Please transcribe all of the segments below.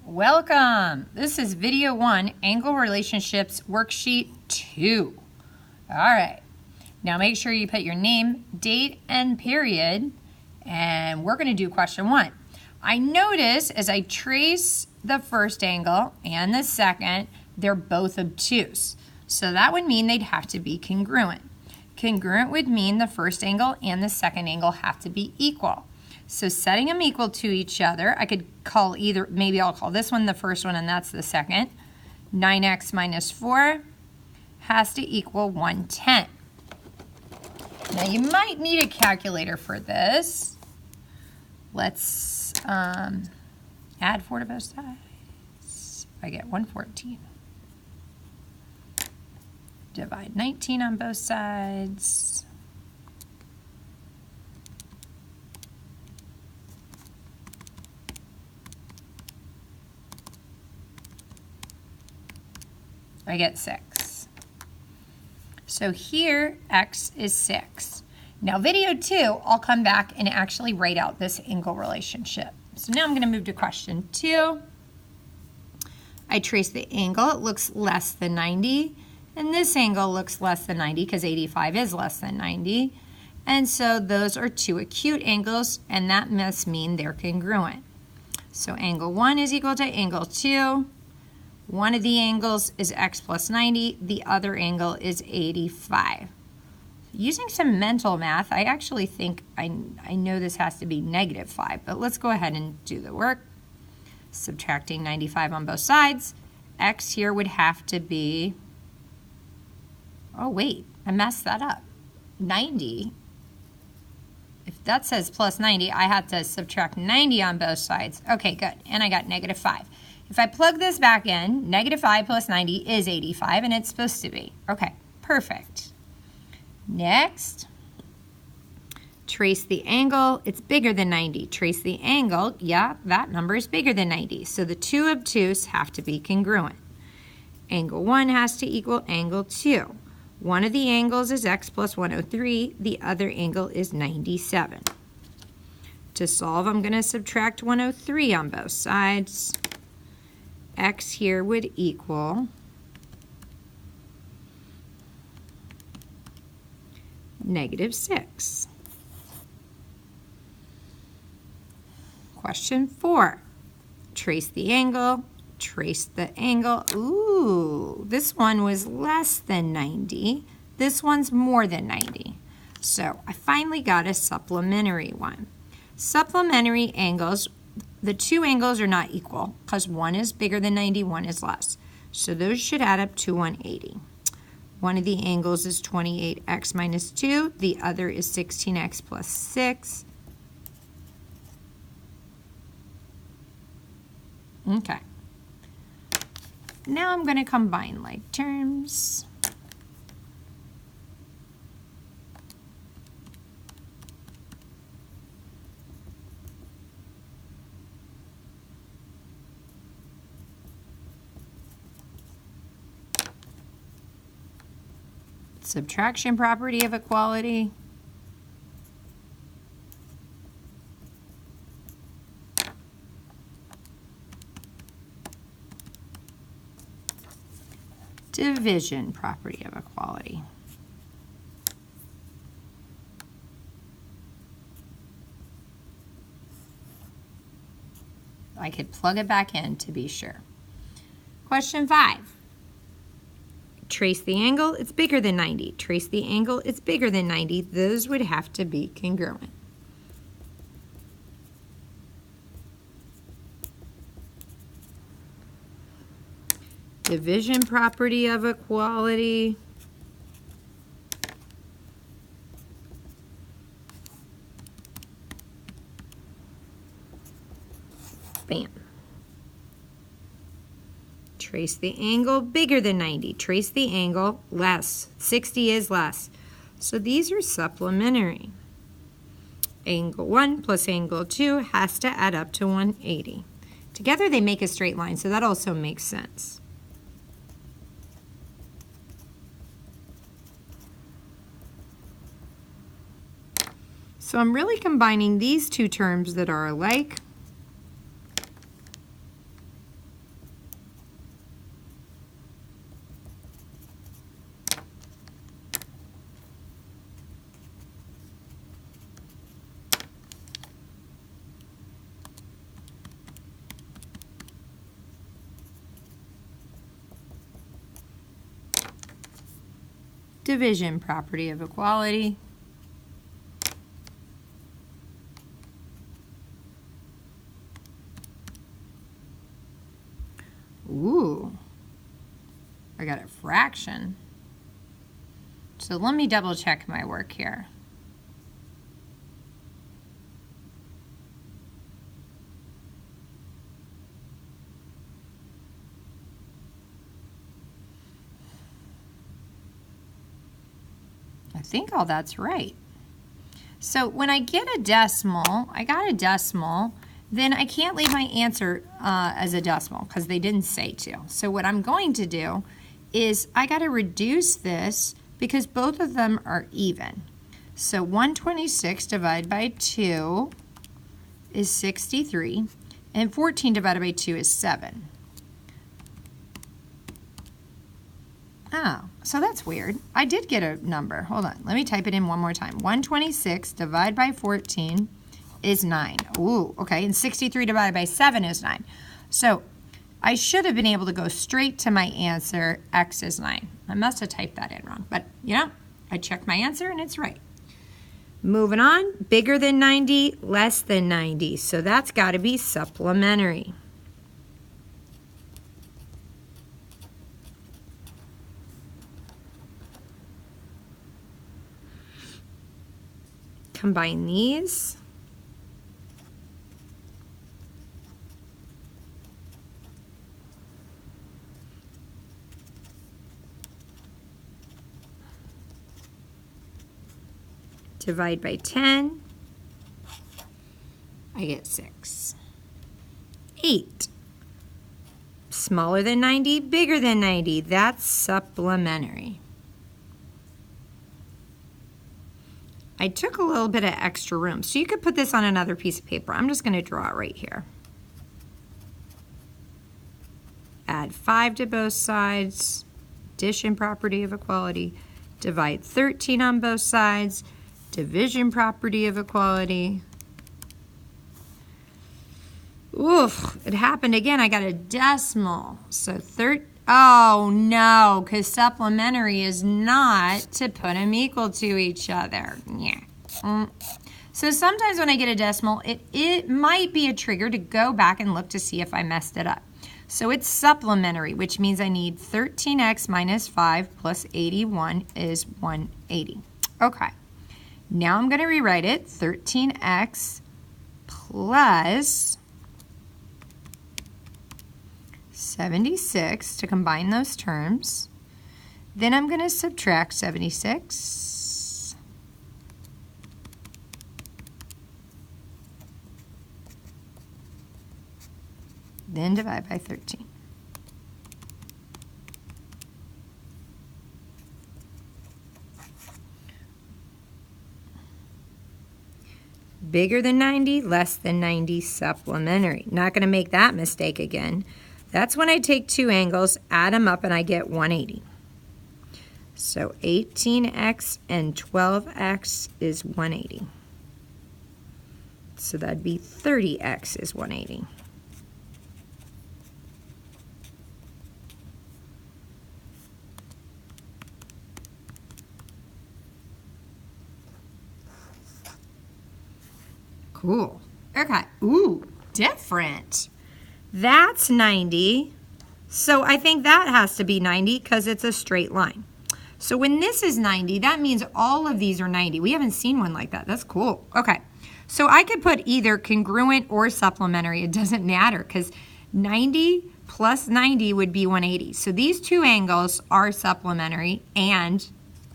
Welcome! This is video 1, Angle Relationships Worksheet 2. Alright, now make sure you put your name, date, and period, and we're going to do question 1. I notice as I trace the first angle and the second, they're both obtuse. So that would mean they'd have to be congruent. Congruent would mean the first angle and the second angle have to be equal. So setting them equal to each other, I could call either, maybe I'll call this one the first one and that's the second. 9x minus 4 has to equal 110. Now you might need a calculator for this. Let's add 4 to both sides. I get 114. Divide 19 on both sides. I get 6. So here, x is 6. Now video 2, I'll come back and actually write out this angle relationship. So now I'm going to move to question 2. I trace the angle, it looks less than 90. And this angle looks less than 90 because 85 is less than 90. And so those are two acute angles, and that must mean they're congruent. So angle 1 is equal to angle 2. One of the angles is x plus 90, the other angle is 85. Using some mental math, I actually think I know this has to be -5, but let's go ahead and do the work. Subtracting 95 on both sides, x here would have to be, oh wait, I messed that up. 90, if that says plus 90, I have to subtract 90 on both sides. Okay, good, and I got -5. If I plug this back in, -5 plus 90 is 85, and it's supposed to be. Okay, perfect. Next, trace the angle. It's bigger than 90. Trace the angle. Yeah, that number is bigger than 90. So the two obtuse have to be congruent. Angle 1 has to equal angle 2. One of the angles is x plus 103. The other angle is 97. To solve, I'm going to subtract 103 on both sides. X here would equal -6. Question 4. Trace the angle. Trace the angle. Ooh, this one was less than 90. This one's more than 90. So I finally got a supplementary one. Supplementary angles. The two angles are not equal because one is bigger than 90, one is less. So those should add up to 180. One of the angles is 28x minus 2. The other is 16x plus 6. Okay. Now I'm going to combine like terms. Subtraction property of equality. Division property of equality. I could plug it back in to be sure. Question 5. Trace the angle, it's bigger than 90. Trace the angle, it's bigger than 90. Those would have to be congruent. Division property of equality. Bam. Trace the angle, bigger than 90. Trace the angle, less. 60 is less. So these are supplementary. Angle 1 plus angle 2 has to add up to 180. Together they make a straight line, so that also makes sense. So I'm really combining these two terms that are alike division property of equality. Ooh, I got a fraction. So let me double check my work here. I think all that's right. So when I get a decimal, I got a decimal, then I can't leave my answer as a decimal because they didn't say to. So what I'm going to do is I got to reduce this because both of them are even. So 126 divided by 2 is 63, and 14 divided by 2 is 7. Oh, so that's weird. I did get a number. Hold on. Let me type it in one more time. 126 divided by 14 is 9. Ooh, okay. And 63 divided by 7 is 9. So I should have been able to go straight to my answer. X is 9. I must have typed that in wrong. But, you know, I checked my answer and it's right. Moving on. Bigger than 90, less than 90. So that's got to be supplementary. Combine these. Divide by 10. I get 6. 8. Smaller than 90, bigger than 90. That's supplementary. I took a little bit of extra room, so you could put this on another piece of paper. I'm just going to draw it right here. Add 5 to both sides, addition property of equality, divide 13 on both sides, division property of equality. Oof, it happened again. I got a decimal. So oh no, because supplementary is not to put them equal to each other. Yeah. So sometimes when I get a decimal, it might be a trigger to go back and look to see if I messed it up. So it's supplementary, which means I need 13x minus 5 plus 81 is 180. Okay. Now I'm going to rewrite it. 13x plus 76 to combine those terms. Then I'm going to subtract 76. Then divide by 13. Bigger than 90, less than 90, supplementary. Not going to make that mistake again. That's when I take two angles, add them up, and I get 180. So 18x and 12x is 180. So that'd be 30x is 180. Cool. Okay. Ooh, different. That's 90. So I think that has to be 90 because it's a straight line. So when this is 90, that means all of these are 90. We haven't seen one like that. That's cool. Okay. So I could put either congruent or supplementary. It doesn't matter because 90 plus 90 would be 180. So these two angles are supplementary and,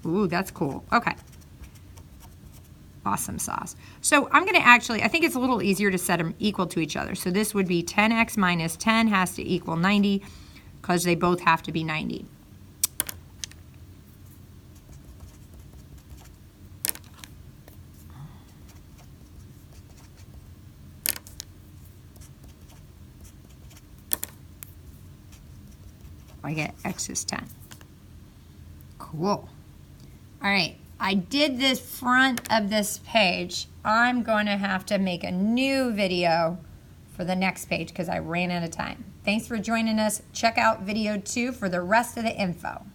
ooh, that's cool. Okay. Awesome sauce. So I'm going to I think it's a little easier to set them equal to each other. So this would be 10x minus 10 has to equal 90 because they both have to be 90. I get x is 10. Cool. All right. I did the front of this page. I'm going to have to make a new video for the next page because I ran out of time. Thanks for joining us. Check out video 2 for the rest of the info.